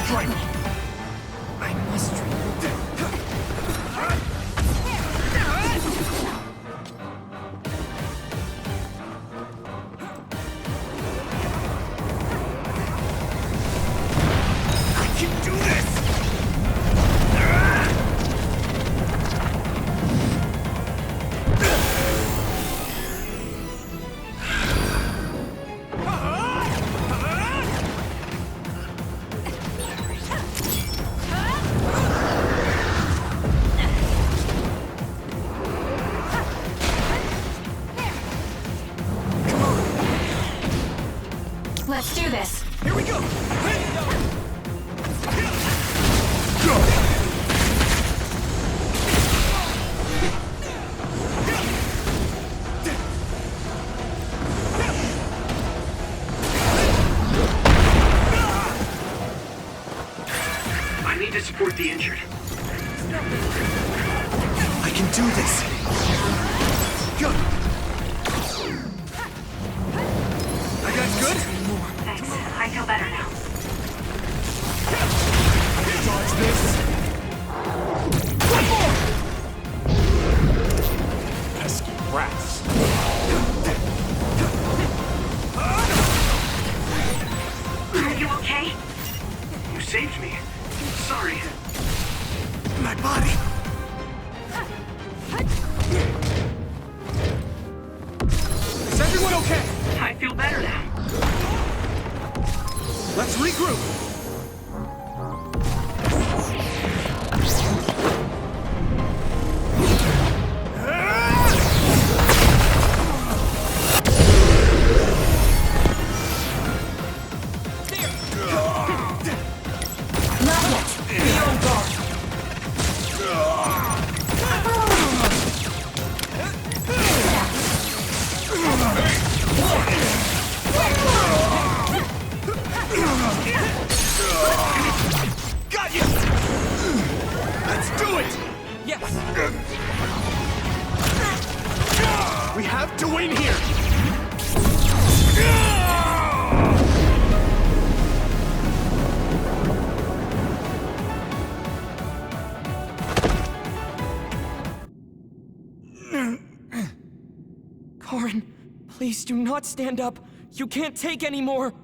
Destroy me. I must treat you. I can do this! Let's do this. Here we go! I need to support the injured. I can do this! Go! You guys good? Thanks. I feel better now. Dodge this! One more! Pesky rats! Are you okay? You saved me. Sorry. My body! Is everyone okay? I feel better now. Let's regroup! Not yet. Be on guard. Got you! Let's do it! Yes! We have to win here! Corin, please do not stand up. You can't take any more.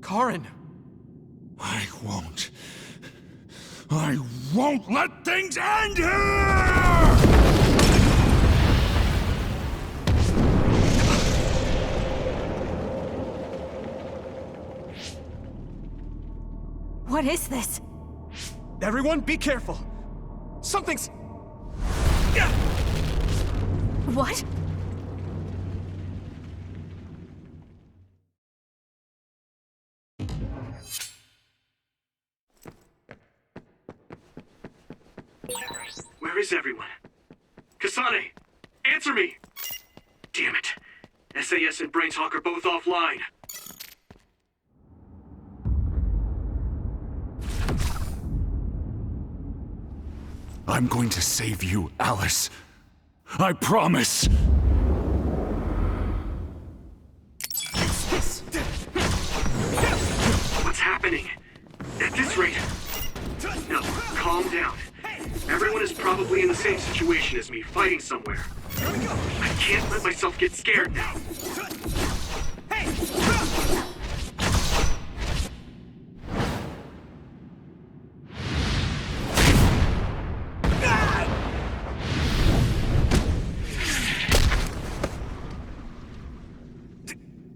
Corin. I won't let things end here! What is this? Everyone, be careful. Something's... What? Where is everyone? Kasane! Answer me! Damn it. SAS and Brains Hawk are both offline. I'm going to save you, Alice. I promise. What's happening? At this rate... No, calm down. Everyone is probably in the same situation as me, fighting somewhere. I can't let myself get scared now.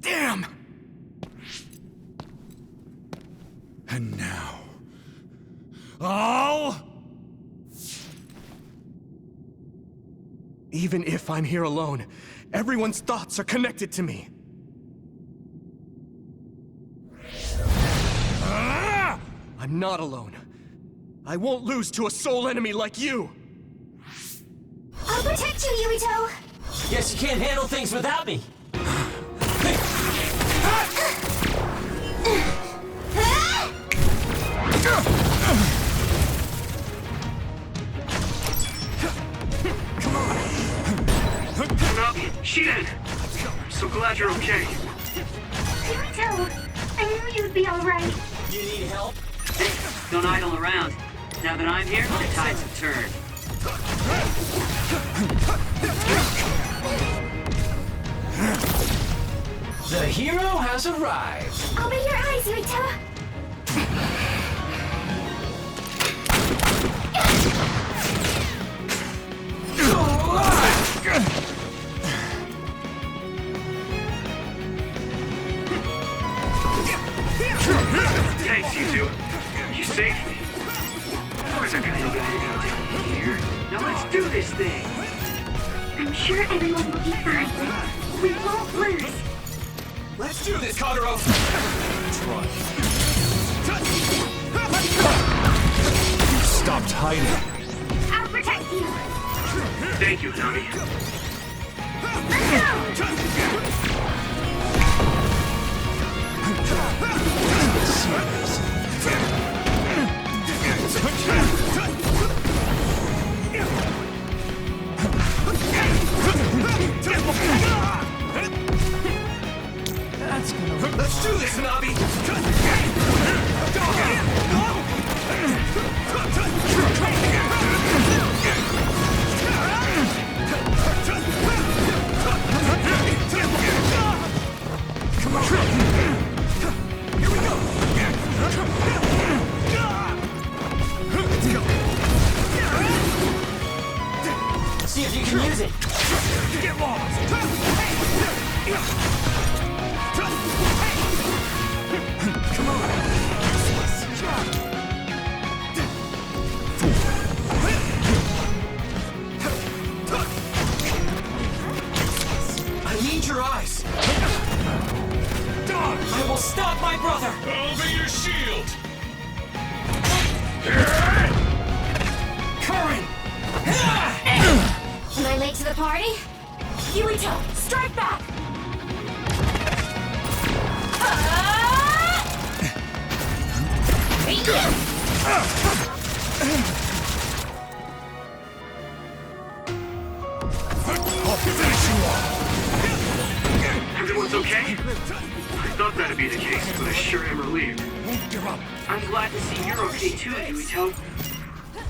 Damn! And now... I'll... Even if I'm here alone, everyone's thoughts are connected to me. I'm not alone. I won't lose to a soul enemy like you! I'll protect you, Yurito! Guess you can't handle things without me. Shiden! so glad you're okay. Kirito, I knew you'd be alright. You need help? Hey, don't idle around. Now that I'm here, the tides have turned. The hero has arrived. Open your eyes, Rito. Thanks, you two. You saved me. Of course I'm gonna go down here. Now let's do this thing. I'm sure everyone will be fine. We won't lose. Let's do this, Kagero! You stopped hiding. I'll protect you. Thank you, Nami. Let's do this, Nabi! Here we go! See if you can use it. Get lost! Come on! I need your eyes! I will stop my brother! I'll be your shield. Current! Am I late to the party? Kirito, strike back! I'll finish you off. Everyone's okay? I thought that'd be the case, but I sure am relieved. Won't give up. I'm glad to see you're okay too, Yuito.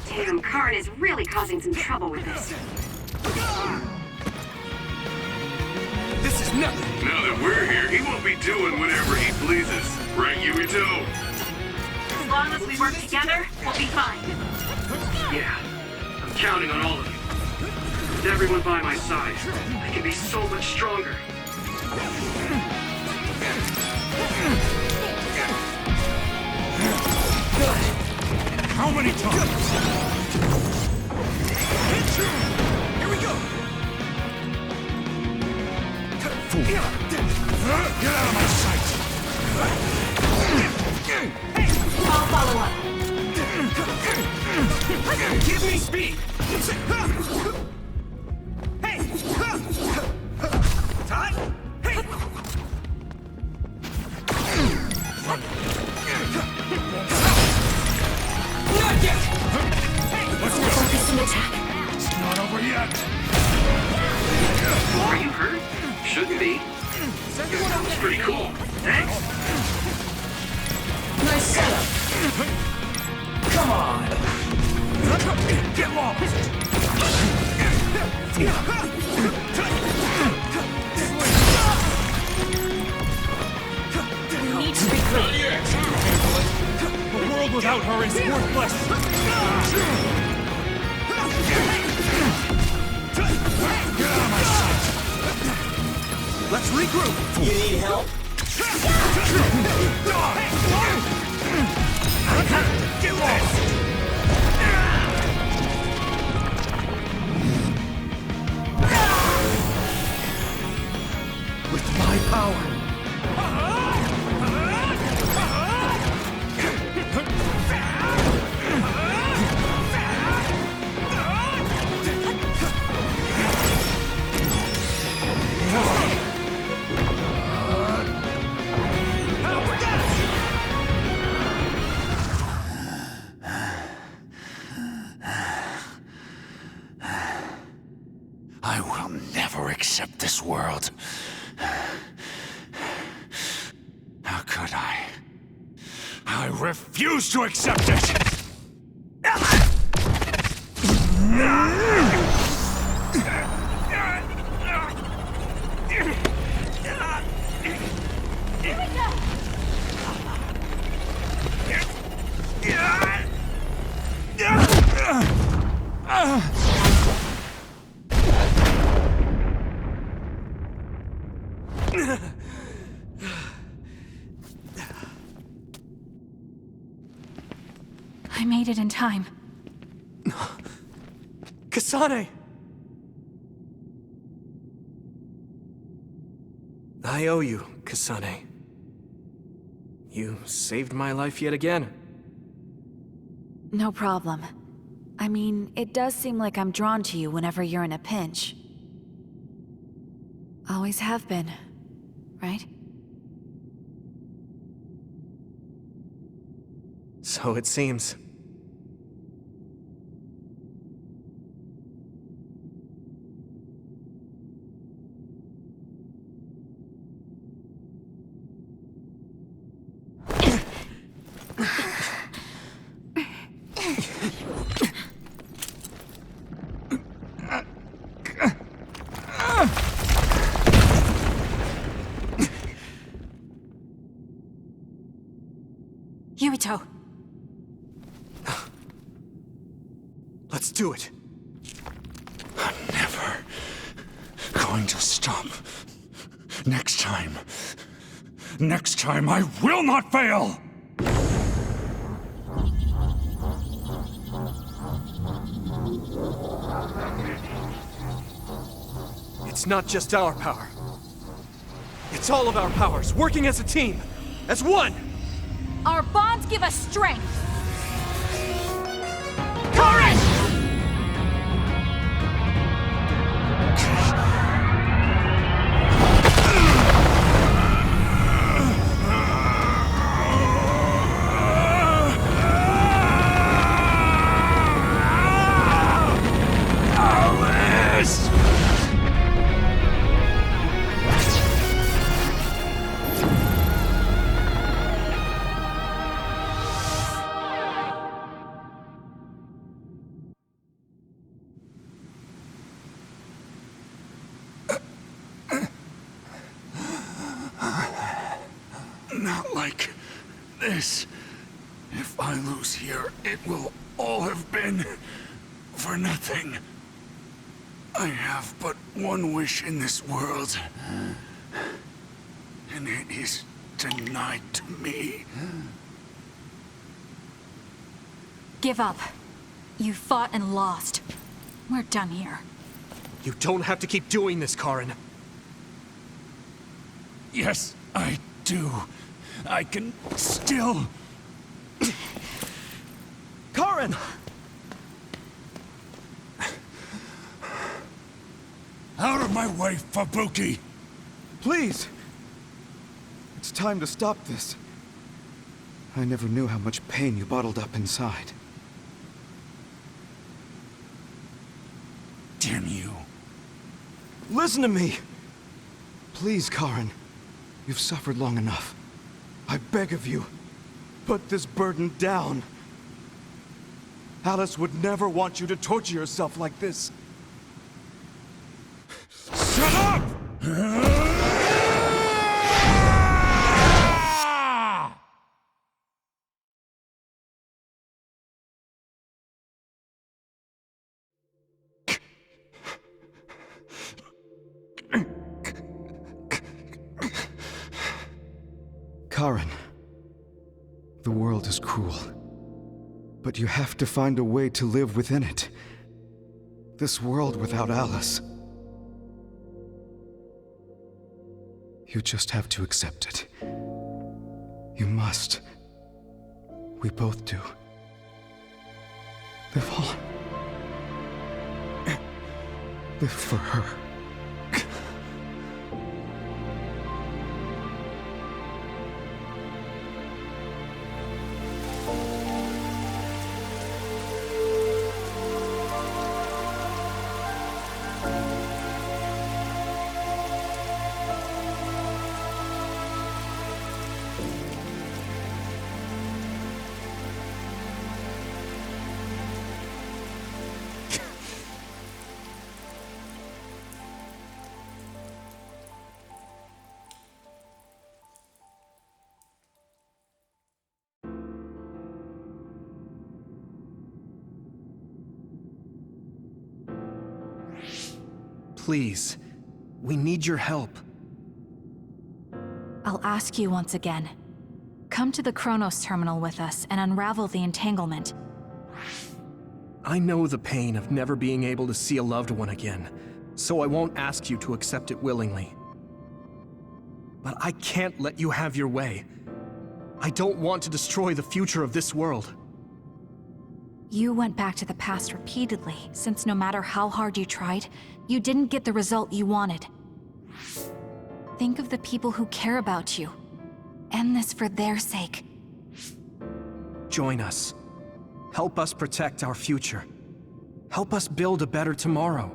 Damn, Karin is really causing some trouble with this. This is nothing! Now that we're here, he won't be doing whatever he pleases. Right, Yuito? As long as we work together, we'll be fine. Yeah. I'm counting on all of you. With everyone by my side, I can be so much stronger. How many times? Here we go! Fool. Get out of my sight. I'll follow up. Give me speed! Hey! Todd? Hey! Not yet! Let's go. Focus and attack. It's not over yet. Are you hurt? Shouldn't be. It's pretty cool. Thanks. Nice setup. Come on. Get lost. We need to regroup. A world without her is worthless. Get out of my sight. Let's regroup! You need help? Get lost. With my power! will never accept this world. How could I? I refuse to accept it! I made it in time. Kasane! I owe you, Kasane. You saved my life yet again. No problem. I mean, it does seem like I'm drawn to you whenever you're in a pinch. Always have been, right? So it seems. Yumito! Let's do it. I'm never going to stop. Next time I will not fail! It's not just our power. It's all of our powers, working as a team, as one! Our bonds give us strength! Courage! Alice! Not like this. If I lose here, it will all have been for nothing. I have but one wish in this world, and it is denied to me. Give up. You fought and lost. We're done here. You don't have to keep doing this, Karin. Yes, I do. I can still... Karin! Out of my way, Fubuki! Please! It's time to stop this. I never knew how much pain you bottled up inside. Damn you. Listen to me! Please, Karin. You've suffered long enough. I beg of you, put this burden down. Alice would never want you to torture yourself like this. Shut up! Karin, the world is cruel, but you have to find a way to live within it. This world without Alice. You just have to accept it. You must. We both do. Live on. Live for her. Please, we need your help. I'll ask you once again. Come to the Kronos terminal with us and unravel the entanglement. I know the pain of never being able to see a loved one again, so I won't ask you to accept it willingly. But I can't let you have your way. I don't want to destroy the future of this world. You went back to the past repeatedly, since no matter how hard you tried, you didn't get the result you wanted. Think of the people who care about you. End this for their sake. Join us. Help us protect our future. Help us build a better tomorrow.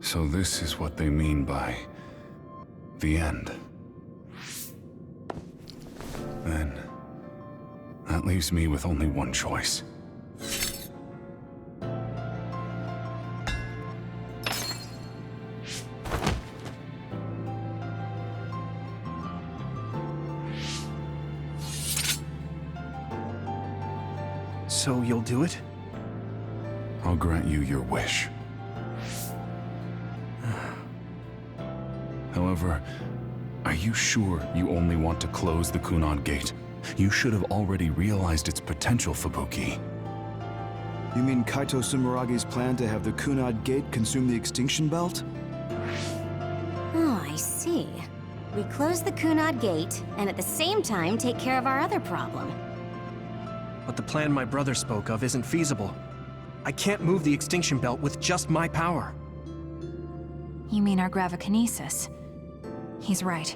So this is what they mean by the end. Then, that leaves me with only one choice. So you'll do it? I'll grant you your wish. However, are you sure you only want to close the Kunad Gate? You should have already realized its potential, Fubuki. You mean Kaito Sumeragi's plan to have the Kunad Gate consume the extinction belt? Oh, I see. We close the Kunad Gate, and at the same time take care of our other problem. But the plan my brother spoke of isn't feasible. I can't move the extinction belt with just my power. You mean our gravikinesis? He's right.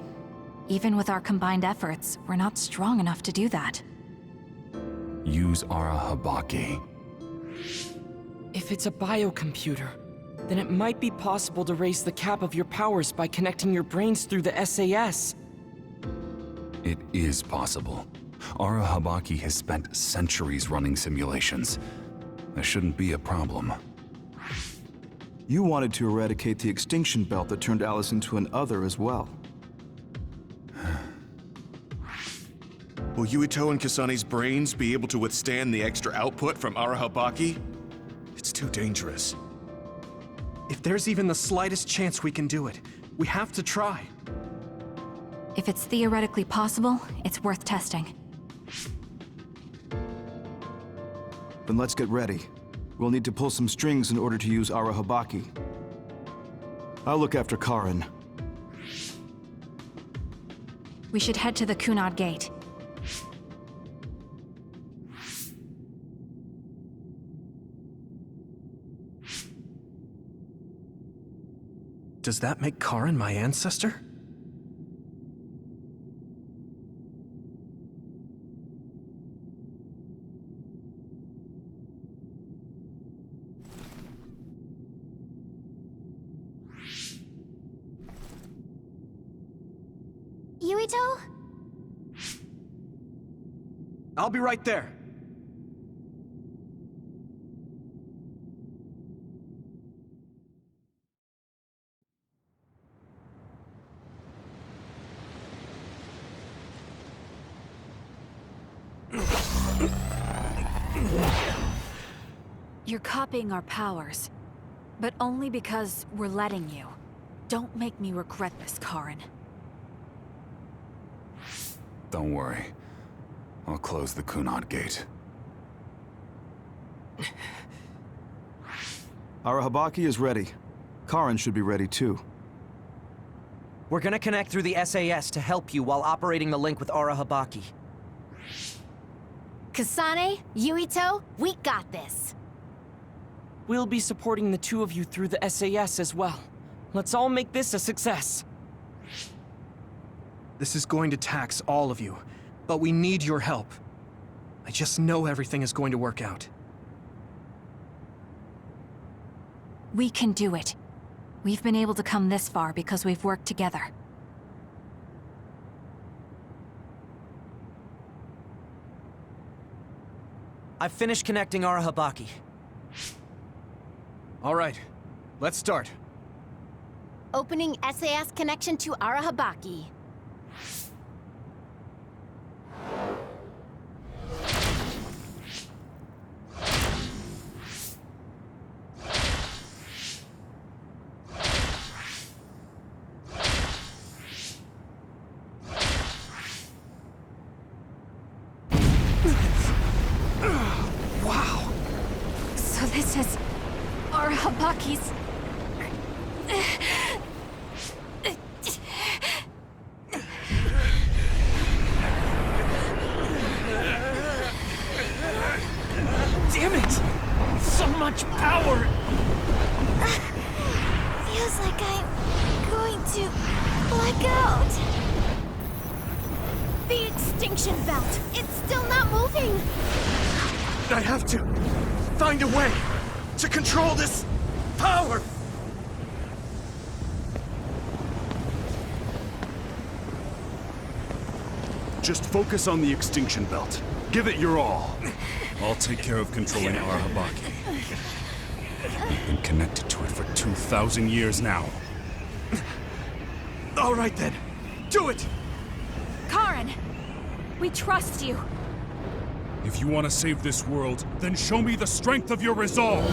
Even with our combined efforts, we're not strong enough to do that. Use Arahabaki. If it's a biocomputer, then it might be possible to raise the cap of your powers by connecting your brains through the SAS. It is possible. Arahabaki has spent centuries running simulations. There shouldn't be a problem. You wanted to eradicate the extinction belt that turned Alice into an other as well. Will Yuito and Kasane's brains be able to withstand the extra output from Arahabaki? It's too dangerous. If there's even the slightest chance we can do it, we have to try. If it's theoretically possible, it's worth testing. Then let's get ready. We'll need to pull some strings in order to use Arahabaki. I'll look after Karin. We should head to the Kunad Gate. Does that make Karin my ancestor? Yuito? I'll be right there. You're copying our powers, but only because we're letting you. Don't make me regret this, Karin. Don't worry. I'll close the Kunad Gate. Arahabaki is ready. Karin should be ready too. We're gonna connect through the SAS to help you while operating the link with Arahabaki. Kasane, Yuito, we got this. We'll be supporting the two of you through the SAS as well. Let's all make this a success. This is going to tax all of you, but we need your help. I just know everything is going to work out. We can do it. We've been able to come this far because we've worked together. I've finished connecting Arahabaki. All right, let's start. Opening SAS connection to Arahabaki. Arahabaki's... Damn it! So much power! Feels like I'm going to black out. The extinction belt. It's still not moving. I have to find a way to control this power! Just focus on the extinction belt. Give it your all. I'll take care of controlling Arahabaki. We've been connected to it for 2,000 years now. All right then, do it! Karen! We trust you. If you want to save this world, then show me the strength of your resolve!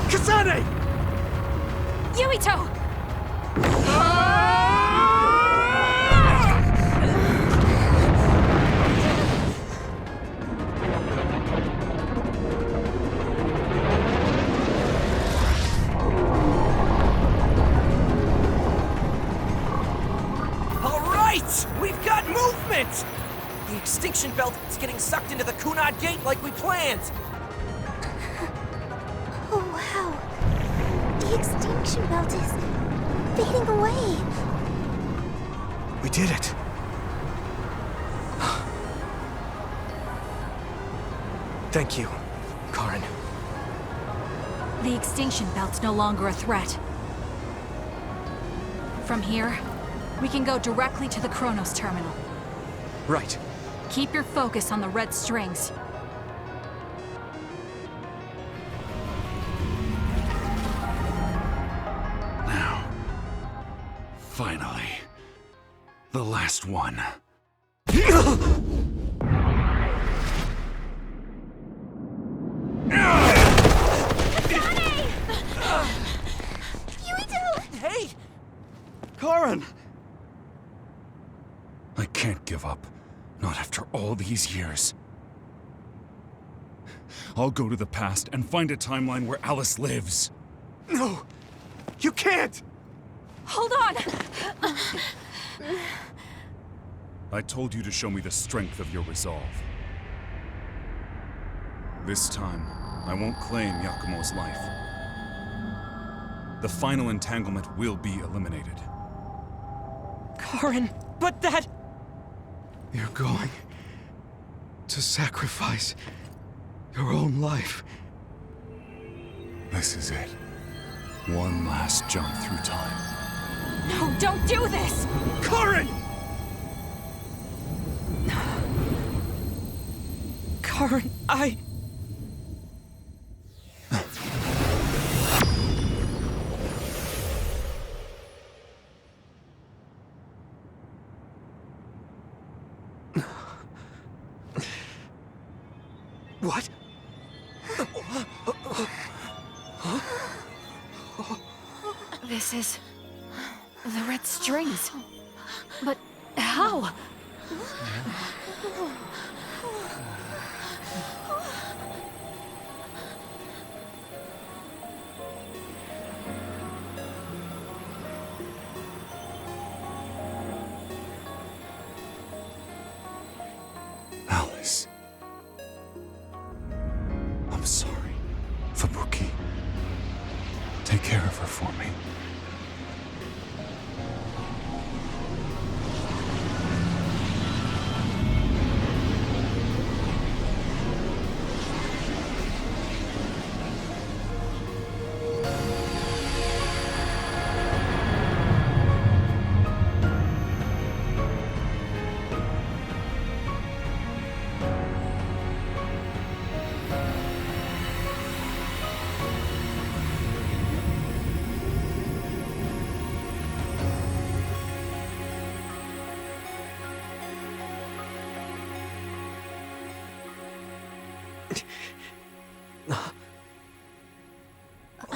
Kasane! Yuito! All right! We've got movement! The extinction belt is getting sucked into the Kunad Gate like we planned! Oh, wow. The extinction belt is fading away. We did it. Thank you, Karen. The extinction belt's no longer a threat. From here, we can go directly to the Kronos terminal. Right. Keep your focus on the red strings. Now, finally, the last one. Hey! Karen! I can't give up. Not after all these years. I'll go to the past and find a timeline where Alice lives. No! You can't! Hold on! I told you to show me the strength of your resolve. This time, I won't claim Yakumo's life. The final entanglement will be eliminated. Karen, but that... You're going to sacrifice your own life. This is it. One last jump through time. No, don't do this! Karen! Karen, I... What? This is... the red strings. But how? Alice. I'm sorry, Fubuki. Take care of her for me.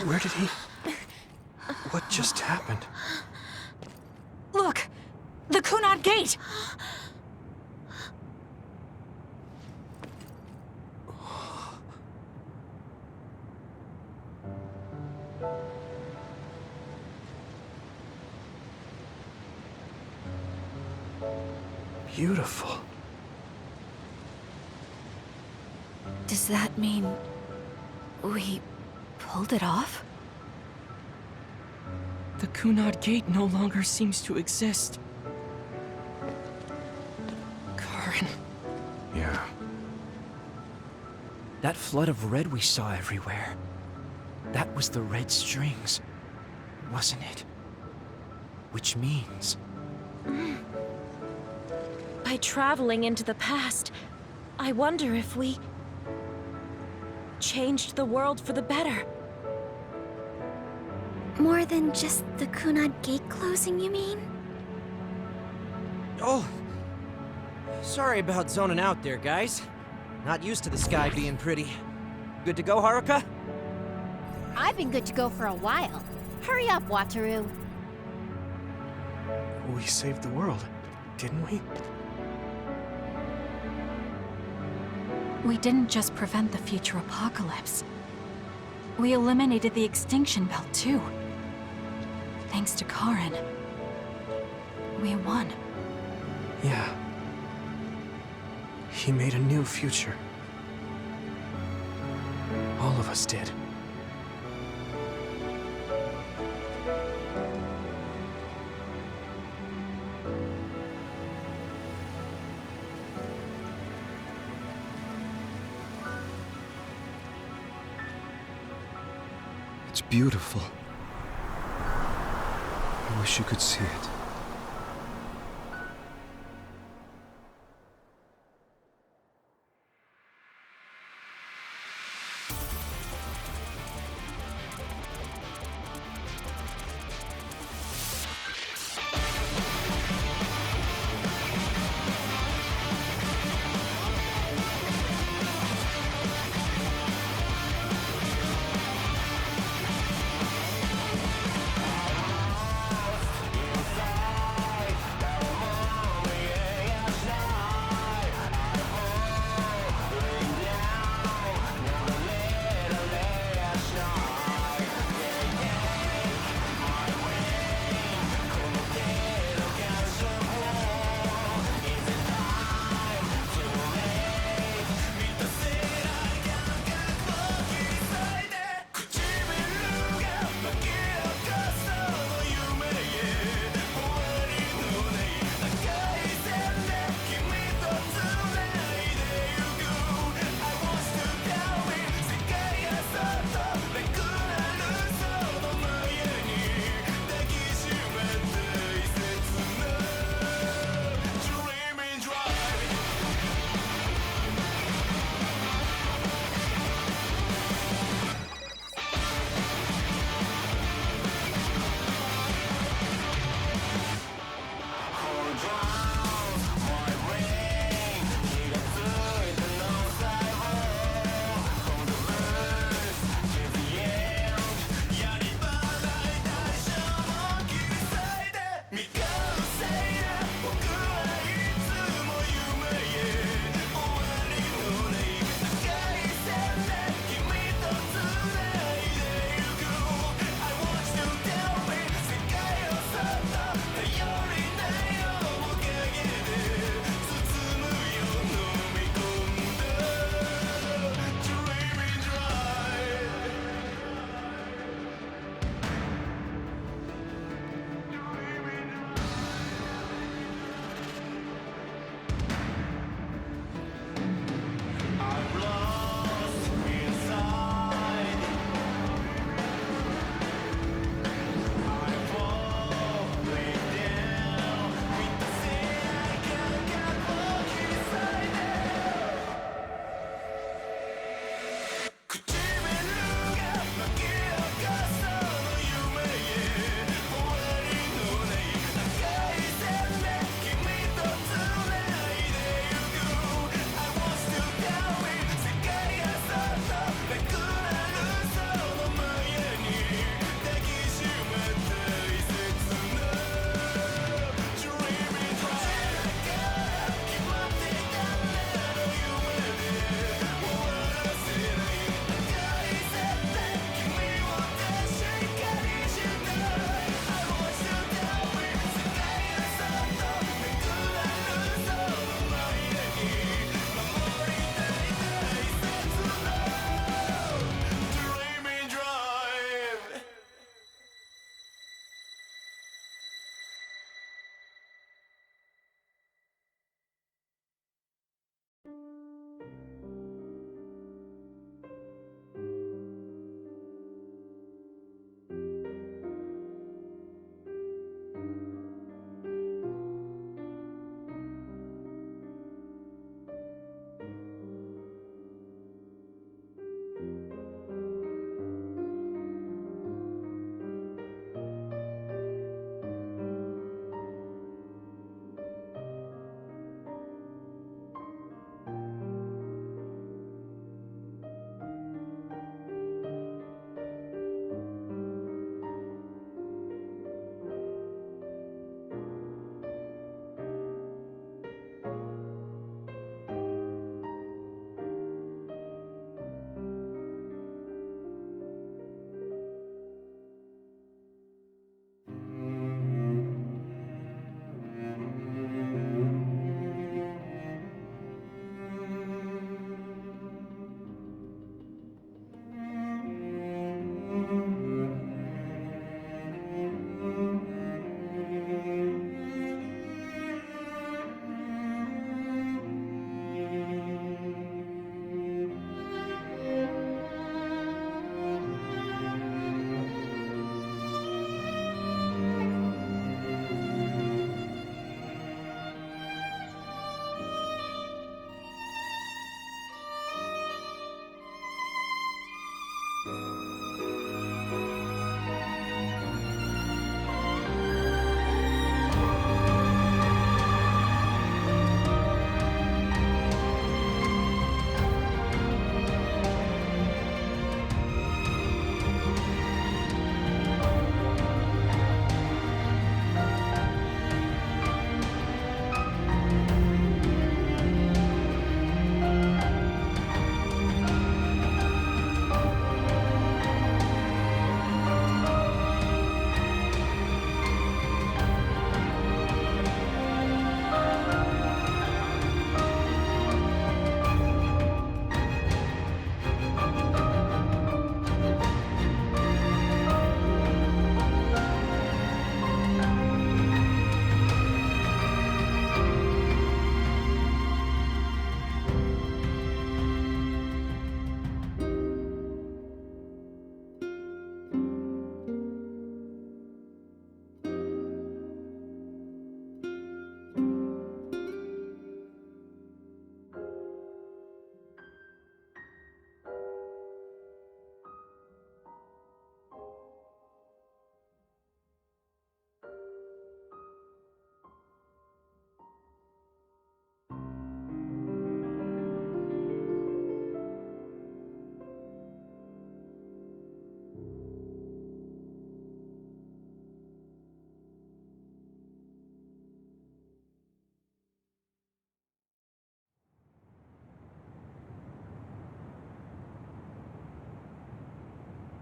Where did he What just happened? Look! The Kunad Gate! Beautiful. Does that mean we pulled it off? The Kunad Gate no longer seems to exist. Karen. Yeah. That flood of red we saw everywhere. That was the red strings, wasn't it? Which means... By traveling into the past, I wonder if we... changed the world for the better. More than just the Kunad Gate closing, you mean? Oh! Sorry about zoning out there, guys. Not used to the sky being pretty. Good to go, Haruka? I've been good to go for a while. Hurry up, Wataru. We saved the world, didn't we? We didn't just prevent the future apocalypse. We eliminated the extinction belt, too. Thanks to Karen. We won. Yeah. He made a new future. All of us did. It's beautiful. I wish you could see it.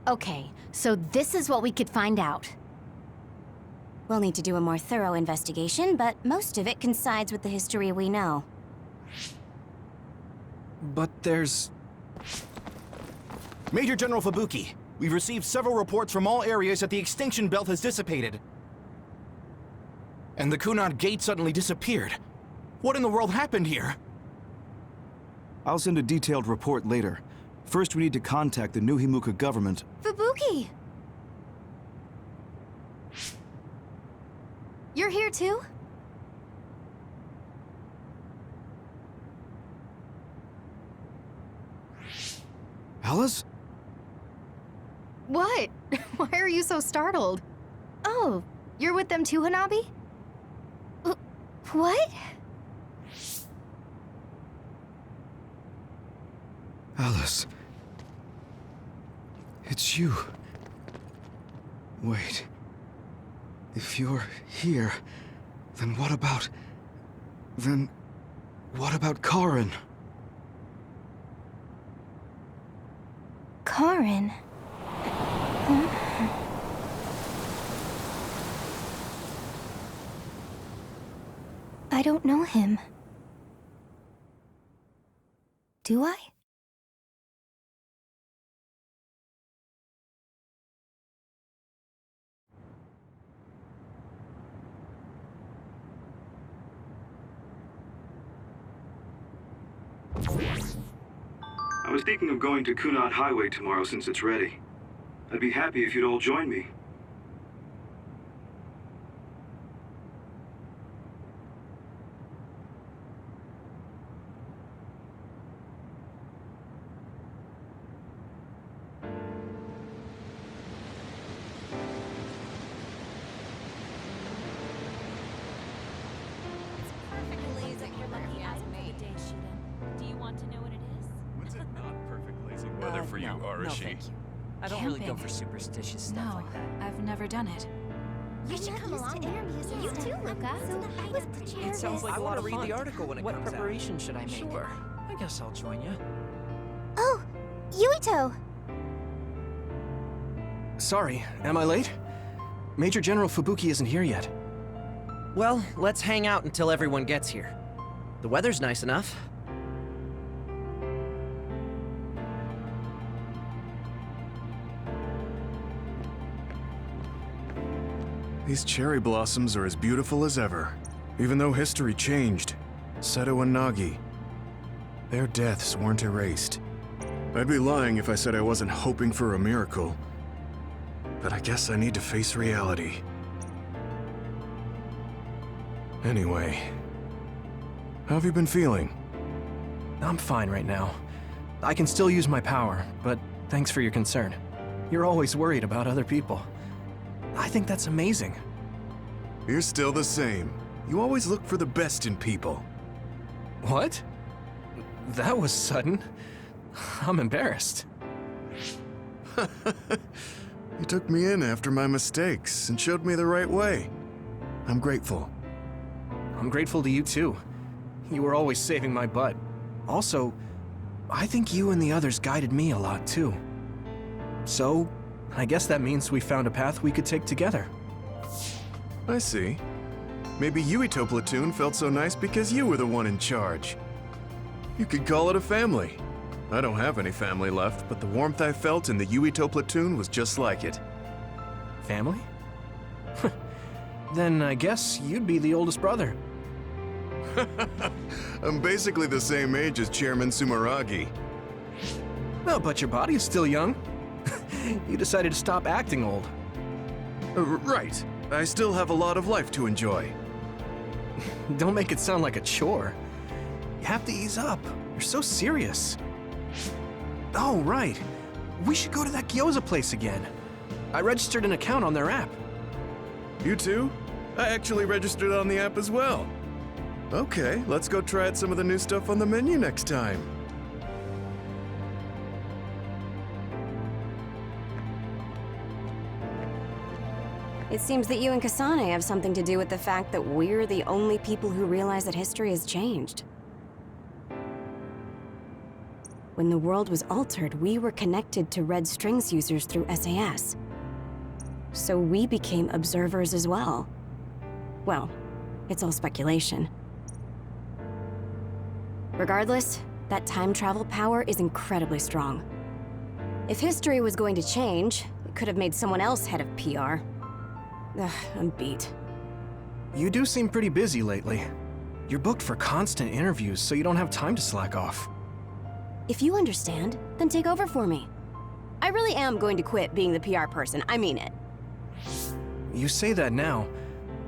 Okay, so this is what we could find out. We'll need to do a more thorough investigation, but most of it coincides with the history we know. But there's... Major General Fubuki, we've received several reports from all areas that the extinction belt has dissipated. And the Kunad Gate suddenly disappeared. What in the world happened here? I'll send a detailed report later. First, we need to contact the New Himuka government. Fubuki! You're here too? Alice? What? Why are you so startled? Oh, you're with them too, Hanabi? What? Alice. It's you. Wait. If you're here, then what about... Then... what about Karin? Karin? I don't know him. Do I? I was thinking of going to Kunad Highway tomorrow since it's ready. I'd be happy if you'd all join me. For you, Arashi. Thank you. I don't really go for superstitious stuff like that. I've never done it. You should come along to interviews. You too, Luca. It sounds like I a want lot to of read fun. the article when it What comes out. preparation should I make? Sure. I guess I'll join you. Oh, Yuito! Sorry, am I late? Major General Fubuki isn't here yet. Well, let's hang out until everyone gets here. The weather's nice enough. These cherry blossoms are as beautiful as ever. Even though history changed, Seto and Nagi, their deaths weren't erased. I'd be lying if I said I wasn't hoping for a miracle. But I guess I need to face reality. Anyway, how have you been feeling? I'm fine right now. I can still use my power, but thanks for your concern. You're always worried about other people. I think that's amazing. You're still the same. You always look for the best in people. What? That was sudden. I'm embarrassed. You took me in after my mistakes and showed me the right way. I'm grateful. I'm grateful to you too. You were always saving my butt. Also, I think you and the others guided me a lot too. So, I guess that means we found a path we could take together. I see. Maybe Yuito Platoon felt so nice because you were the one in charge. You could call it a family. I don't have any family left, but the warmth I felt in the Yuito Platoon was just like it. Family? Then I guess you'd be the oldest brother. I'm basically the same age as Chairman Sumeragi. Well, but your body is still young. You decided to stop acting old. Right. I still have a lot of life to enjoy. Don't make it sound like a chore. You have to ease up. You're so serious. Oh, right. We should go to that gyoza place again. I registered an account on their app. You too? I actually registered on the app as well. Okay, let's go try out some of the new stuff on the menu next time. It seems that you and Kasane have something to do with the fact that we're the only people who realize that history has changed. When the world was altered, we were connected to Red Strings users through SAS. So we became observers as well. Well, it's all speculation. Regardless, that time travel power is incredibly strong. If history was going to change, it could have made someone else head of PR. Ugh, I'm beat. You do seem pretty busy lately. You're booked for constant interviews, so you don't have time to slack off. If you understand, then take over for me. I really am going to quit being the PR person, I mean it. You say that now,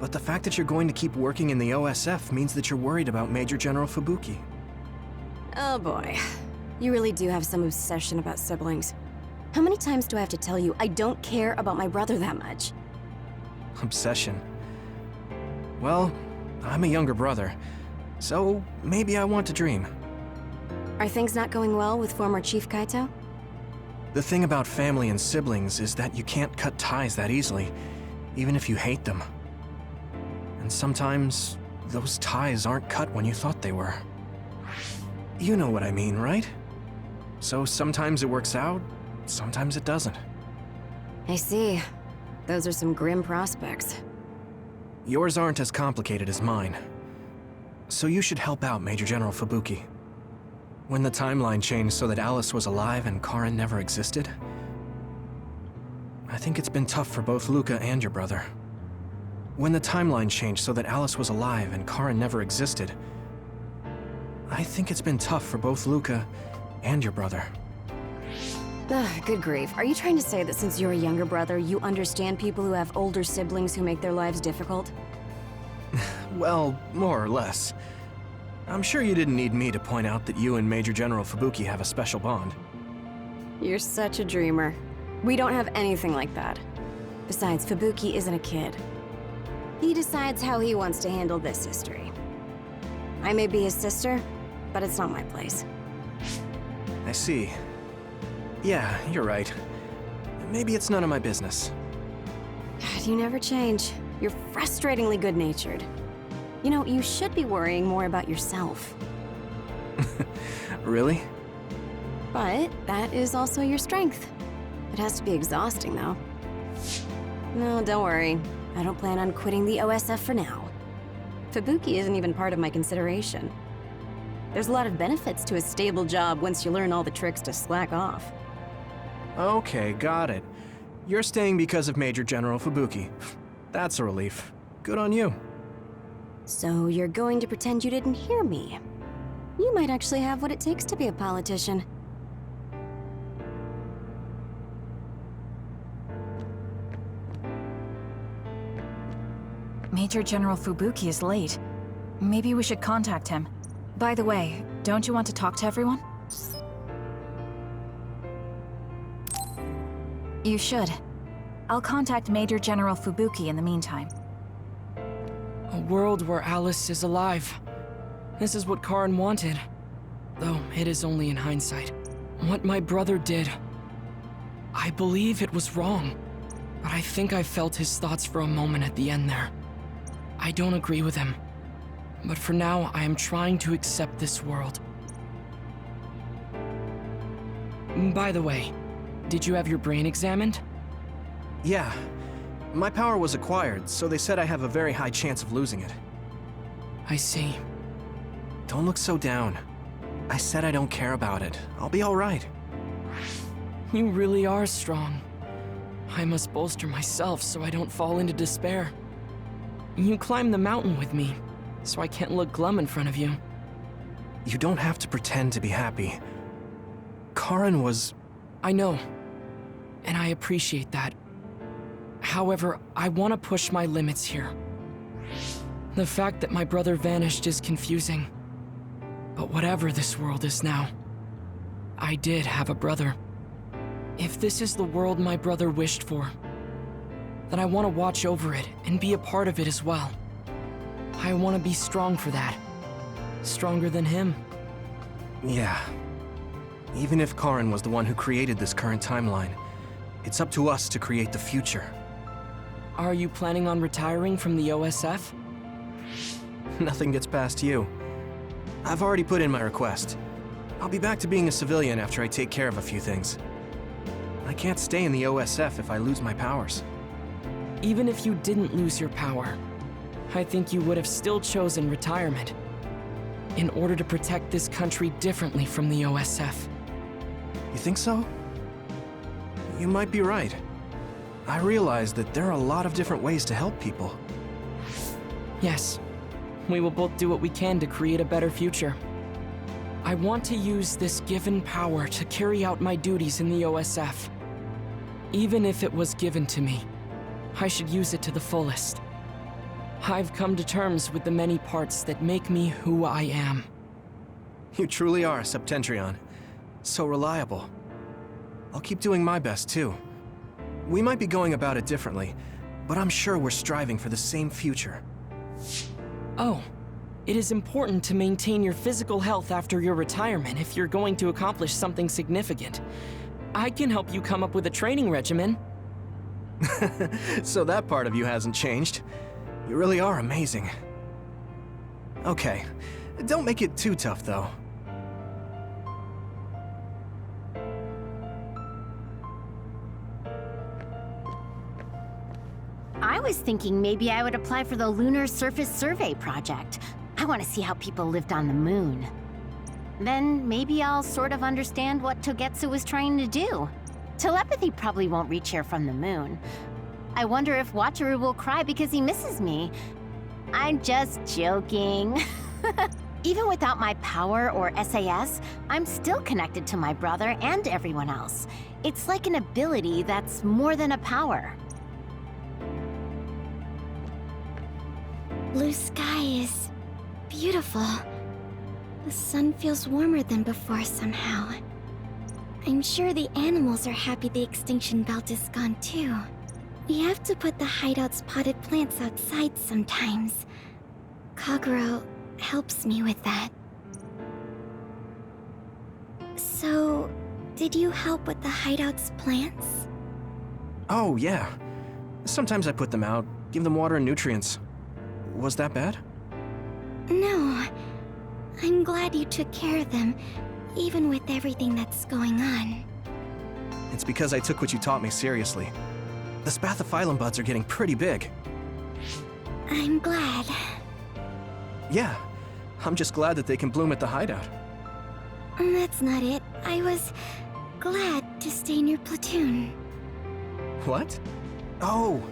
but the fact that you're going to keep working in the OSF means that you're worried about Major General Fubuki. Oh boy. You really do have some obsession about siblings. How many times do I have to tell you I don't care about my brother that much? Obsession. Well, I'm a younger brother, so maybe I want to dream. Are things not going well with former Chief Kaito? The thing about family and siblings is that you can't cut ties that easily, even if you hate them. And sometimes, those ties aren't cut when you thought they were. You know what I mean, right? So sometimes it works out, sometimes it doesn't. I see. Those are some grim prospects. Yours aren't as complicated as mine. So you should help out Major General Fubuki. When the timeline changed so that Alice was alive and Karin never existed, I think it's been tough for both Luca and your brother. When the timeline changed so that Alice was alive and Karin never existed, I think it's been tough for both Luca and your brother. Ugh, good grief. Are you trying to say that since you're a younger brother, you understand people who have older siblings who make their lives difficult? Well, more or less. I'm sure you didn't need me to point out that you and Major General Fubuki have a special bond. You're such a dreamer. We don't have anything like that. Besides, Fubuki isn't a kid. He decides how he wants to handle this history. I may be his sister, but it's not my place. I see. Yeah, you're right. Maybe it's none of my business. God, you never change. You're frustratingly good-natured. You know, you should be worrying more about yourself. Really? But that is also your strength. It has to be exhausting, though. No, don't worry. I don't plan on quitting the OSF for now. Fubuki isn't even part of my consideration. There's a lot of benefits to a stable job once you learn all the tricks to slack off. Okay, got it. You're staying because of Major General Fubuki. That's a relief. Good on you. So you're going to pretend you didn't hear me. You might actually have what it takes to be a politician. Major General Fubuki is late. Maybe we should contact him. By the way, don't you want to talk to everyone? You should. I'll contact Major General Fubuki in the meantime. A world where Alice is alive. This is what Karin wanted. Though it is only in hindsight. What my brother did, I believe it was wrong. But I think I felt his thoughts for a moment at the end there. I don't agree with him. But for now, I am trying to accept this world. By the way, did you have your brain examined? Yeah. My power was acquired, so they said I have a very high chance of losing it. I see. Don't look so down. I said I don't care about it. I'll be alright. You really are strong. I must bolster myself so I don't fall into despair. You climbed the mountain with me, so I can't look glum in front of you. You don't have to pretend to be happy. Karin was... I know, and I appreciate that. However, I want to push my limits here. The fact that my brother vanished is confusing. But whatever this world is now, I did have a brother. If this is the world my brother wished for, then I want to watch over it and be a part of it as well. I want to be strong for that. Stronger than him. Yeah. Even if Karin was the one who created this current timeline, it's up to us to create the future. Are you planning on retiring from the OSF? Nothing gets past you. I've already put in my request. I'll be back to being a civilian after I take care of a few things. I can't stay in the OSF if I lose my powers. Even if you didn't lose your power, I think you would have still chosen retirement in order to protect this country differently from the OSF. You think so? You might be right. I realize that there are a lot of different ways to help people. Yes, we will both do what we can to create a better future. I want to use this given power to carry out my duties in the OSF. Even if it was given to me, I should use it to the fullest. I've come to terms with the many parts that make me who I am. You truly are a Septentrion. So reliable. I'll keep doing my best, too. We might be going about it differently, but I'm sure we're striving for the same future. Oh, it is important to maintain your physical health after your retirement if you're going to accomplish something significant. I can help you come up with a training regimen. So that part of you hasn't changed. You really are amazing. Okay, don't make it too tough, though. I was thinking maybe I would apply for the Lunar Surface Survey project. I want to see how people lived on the moon. Then maybe I'll sort of understand what Togetsu was trying to do. Telepathy probably won't reach here from the moon. I wonder if Wataru will cry because he misses me. I'm just joking. Even without my power or SAS, I'm still connected to my brother and everyone else. It's like an ability that's more than a power. Blue sky is beautiful. The sun feels warmer than before somehow. I'm sure the animals are happy the extinction belt is gone too. We have to put the hideout's potted plants outside sometimes. Kaguro helps me with that. So, did you help with the hideout's plants? Oh, yeah. Sometimes I put them out, give them water and nutrients. Was that bad? No. I'm glad you took care of them, even with everything that's going on. It's because I took what you taught me seriously. The spathiphyllum buds are getting pretty big. I'm glad. Yeah, I'm just glad that they can bloom at the hideout. That's not it. I was glad to stay in your platoon. What? Oh,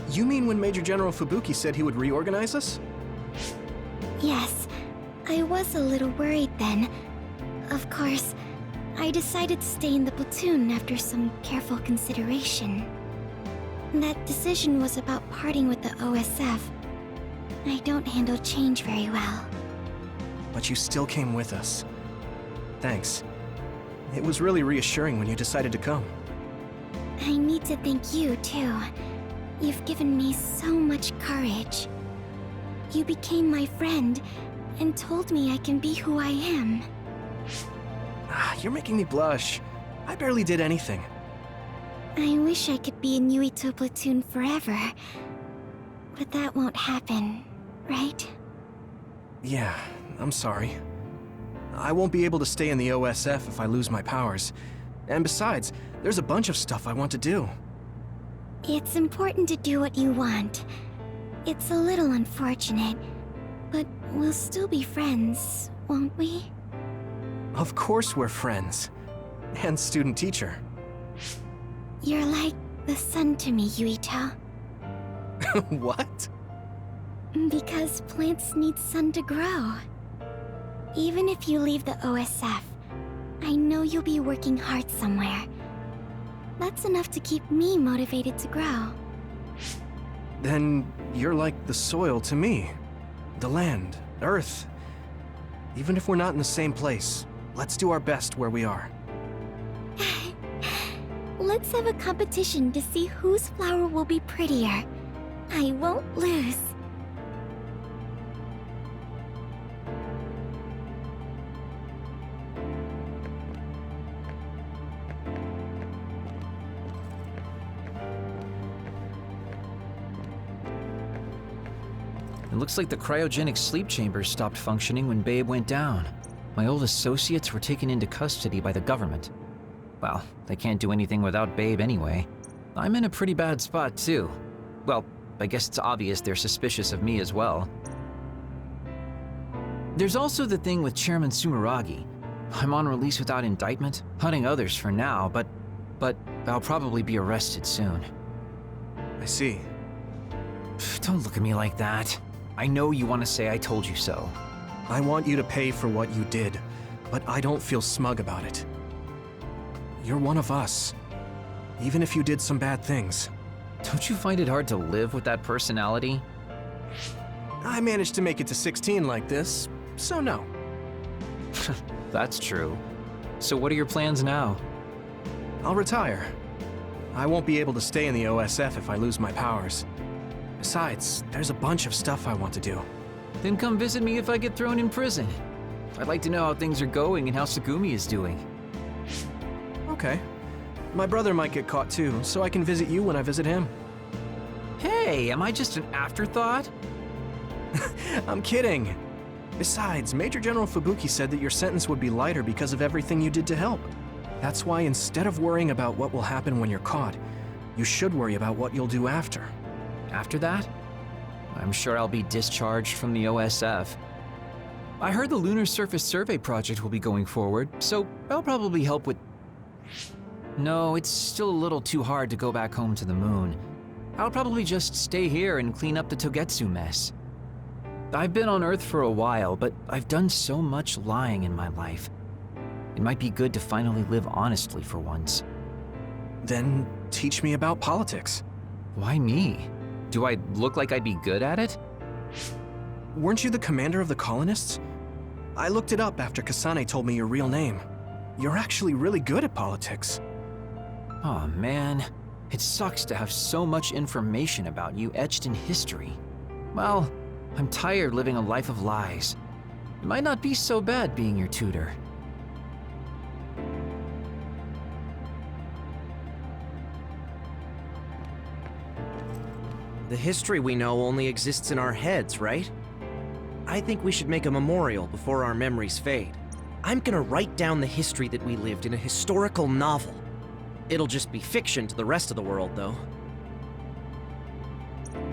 you mean when Major General Fubuki said he would reorganize us? Yes, I was a little worried then. Of course, I decided to stay in the platoon after some careful consideration. That decision was about parting with the OSF. I don't handle change very well. But you still came with us. Thanks. It was really reassuring when you decided to come. I need to thank you, too. You've given me so much courage. You became my friend and told me I can be who I am. You're making me blush. I barely did anything. I wish I could be in Yuito platoon forever. But that won't happen, right? Yeah, I'm sorry. I won't be able to stay in the OSF if I lose my powers. And besides, there's a bunch of stuff I want to do. It's important to do what you want. It's a little unfortunate, but we'll still be friends, won't we? Of course we're friends. And student-teacher. You're like the sun to me, Yuito. What? Because plants need sun to grow. Even if you leave the OSF, I know you'll be working hard somewhere. That's enough to keep me motivated to grow. Then you're like the soil to me. The land, earth. Even if we're not in the same place, let's do our best where we are. Let's have a competition to see whose flower will be prettier. I won't lose. It looks like the cryogenic sleep chamber stopped functioning when Babe went down. My old associates were taken into custody by the government. Well, they can't do anything without Babe anyway. I'm in a pretty bad spot too. Well, I guess it's obvious they're suspicious of me as well. There's also the thing with Chairman Sumeragi. I'm on release without indictment, hunting others for now, but I'll probably be arrested soon. I see. Don't look at me like that. I know you want to say I told you so. I want you to pay for what you did, but I don't feel smug about it. You're one of us, even if you did some bad things. Don't you find it hard to live with that personality? I managed to make it to 16 like this, so no. That's true. So what are your plans now? I'll retire. I won't be able to stay in the OSF if I lose my powers. Besides, there's a bunch of stuff I want to do. Then come visit me if I get thrown in prison. I'd like to know how things are going and how Segumi is doing. Okay. My brother might get caught too, so I can visit you when I visit him. Hey, am I just an afterthought? I'm kidding. Besides, Major General Fubuki said that your sentence would be lighter because of everything you did to help. That's why instead of worrying about what will happen when you're caught, you should worry about what you'll do after. After that? I'm sure I'll be discharged from the OSF. I heard the Lunar Surface Survey project will be going forward, so I'll probably help with... No, it's still a little too hard to go back home to the moon. I'll probably just stay here and clean up the Togetsu mess. I've been on Earth for a while, but I've done so much lying in my life. It might be good to finally live honestly for once. Then teach me about politics. Why me? Do I look like I'd be good at it? Weren't you the commander of the colonists? I looked it up after Kasane told me your real name. You're actually really good at politics. Oh man, it sucks to have so much information about you etched in history. Well, I'm tired living a life of lies. It might not be so bad being your tutor. The history we know only exists in our heads, right? I think we should make a memorial before our memories fade. I'm gonna write down the history that we lived in a historical novel. It'll just be fiction to the rest of the world, though.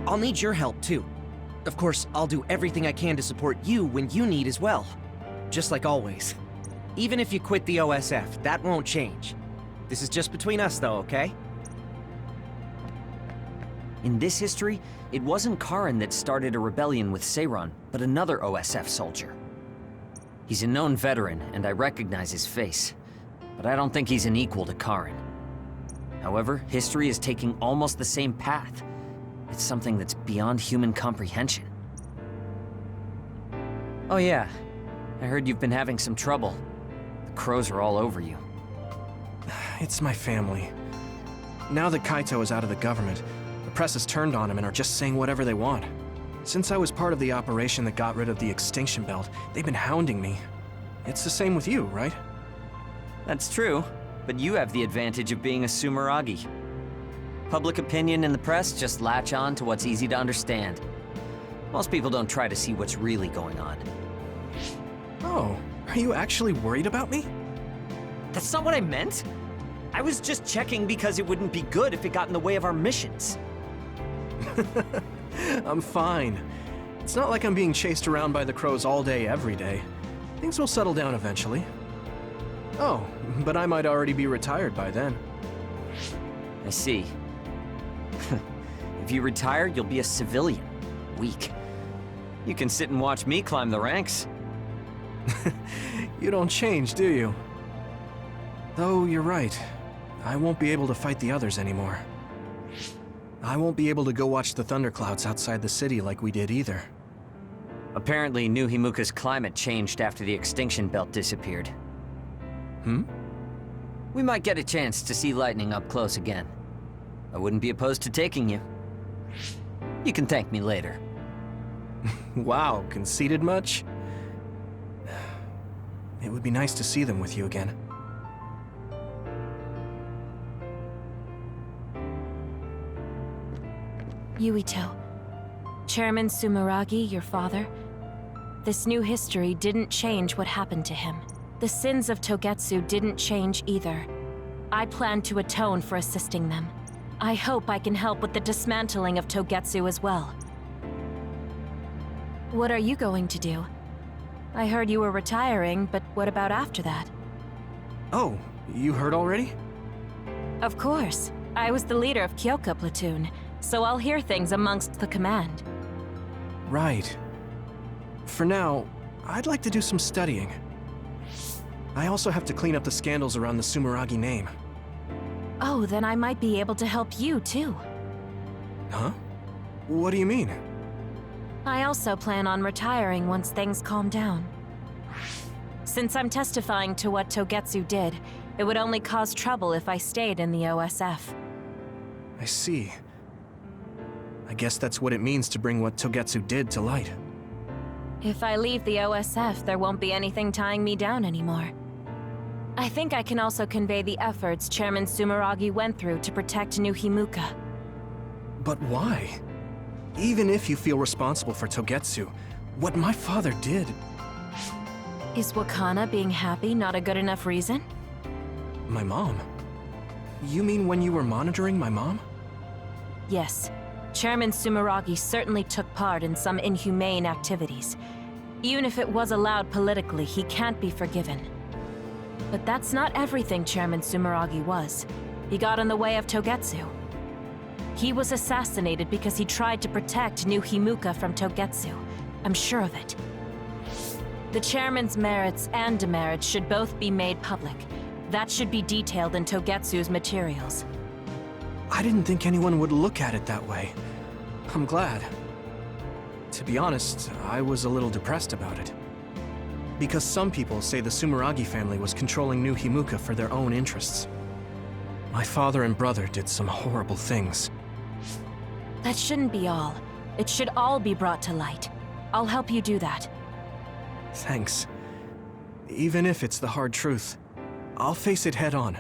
I'll need your help, too. Of course, I'll do everything I can to support you when you need as well. Just like always. Even if you quit the OSF, that won't change. This is just between us, though, okay? In this history, it wasn't Karin that started a rebellion with Seiron, but another OSF soldier. He's a known veteran, and I recognize his face, but I don't think he's an equal to Karin. However, history is taking almost the same path. It's something that's beyond human comprehension. Oh yeah, I heard you've been having some trouble. The crows are all over you. It's my family. Now that Kaito is out of the government, the press has turned on him and are just saying whatever they want. Since I was part of the operation that got rid of the extinction belt, they've been hounding me. It's the same with you, right? That's true, but you have the advantage of being a Sumeragi. Public opinion and the press just latch on to what's easy to understand. Most people don't try to see what's really going on. Oh, are you actually worried about me? That's not what I meant. I was just checking because it wouldn't be good if it got in the way of our missions. I'm fine. It's not like I'm being chased around by the crows all day, every day. Things will settle down eventually. Oh, but I might already be retired by then. I see. If you retire, you'll be a civilian. Weak. You can sit and watch me climb the ranks. You don't change, do you? Though you're right. I won't be able to fight the others anymore. I won't be able to go watch the thunderclouds outside the city like we did either. Apparently, New Himuka's climate changed after the extinction belt disappeared. Hmm? We might get a chance to see lightning up close again. I wouldn't be opposed to taking you. You can thank me later. Wow, conceited much? It would be nice to see them with you again. Yuito. Chairman Sumeragi, your father, This new history didn't change what happened to him. The sins of Togetsu didn't change either. I plan to atone for assisting them. I hope I can help with the dismantling of Togetsu as well. What are you going to do? I heard you were retiring, but what about after that? Oh, you heard already? Of course. I was the leader of Kyoka Platoon, so I'll hear things amongst the command. Right. For now, I'd like to do some studying. I also have to clean up the scandals around the Sumeragi name. Oh, then I might be able to help you, too. Huh? What do you mean? I also plan on retiring once things calm down. Since I'm testifying to what Togetsu did, it would only cause trouble if I stayed in the OSF. I see. I guess that's what it means to bring what Togetsu did to light. If I leave the OSF, there won't be anything tying me down anymore. I think I can also convey the efforts Chairman Sumeragi went through to protect New Himuka. But why? Even if you feel responsible for Togetsu, what my father did... Is Wakana being happy not a good enough reason? My mom? You mean when you were monitoring my mom? Yes. Chairman Sumeragi certainly took part in some inhumane activities. Even if it was allowed politically, he can't be forgiven. But that's not everything Chairman Sumeragi was. He got in the way of Togetsu. He was assassinated because he tried to protect New Himuka from Togetsu. I'm sure of it. The chairman's merits and demerits should both be made public. That should be detailed in Togetsu's materials. I didn't think anyone would look at it that way. I'm glad. To be honest, I was a little depressed about it. Because some people say the Sumeragi family was controlling New Himuka for their own interests. My father and brother did some horrible things. That shouldn't be all. It should all be brought to light. I'll help you do that. Thanks. Even if it's the hard truth, I'll face it head on.